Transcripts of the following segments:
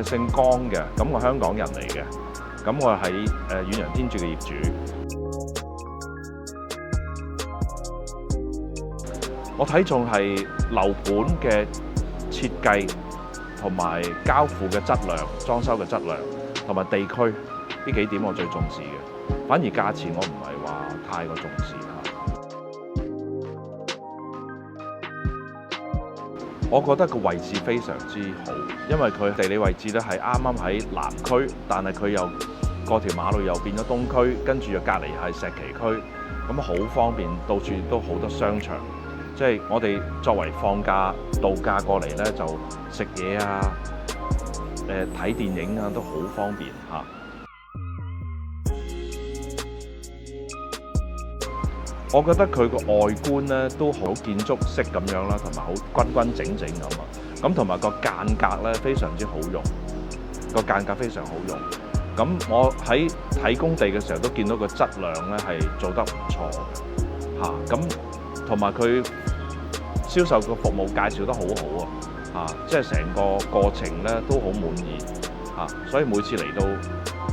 係姓江嘅，咁我香港人嚟嘅，咁我係遠洋天鑄嘅業主。我睇重係樓盤嘅設計同埋交付嘅質量、裝修嘅質量同埋地區呢幾點我最重視嘅，反而價錢我唔係話太過重視嚇。我覺得個位置非常之好，因為佢地理位置咧係啱啱喺南區，但係佢又過條馬路又變咗東區，跟住又隔離係石岐區，咁好方便，到處都好多商場。即係我哋作為放假度假過嚟咧，就食嘢啊、睇電影啊，都好方便嚇。我覺得佢個外觀咧都好建築式咁樣啦，同埋好均整整咁啊。咁同埋個間隔咧非常之好用，個間隔非常好用。咁我喺睇工地嘅時候都見到個質量咧係做得唔錯嘅嚇。咁同埋佢銷售個服務介紹得好好啊嚇，即係成個過程咧都好滿意嚇，所以每次嚟到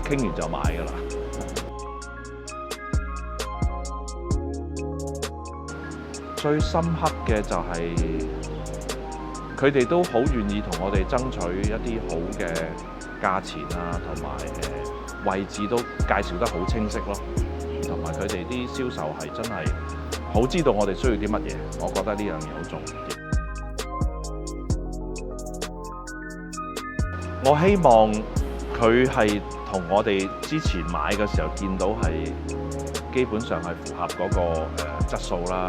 傾完就買㗎啦。最深刻嘅就係佢哋都好願意同我哋爭取一啲好嘅價錢啊，同埋位置都介紹得好清晰咯，同埋佢哋啲銷售係真係好知道我哋需要啲乜嘢，我覺得呢樣嘢好重要。我希望佢係同我哋之前買嘅時候見到係基本上係符合嗰個質素啦。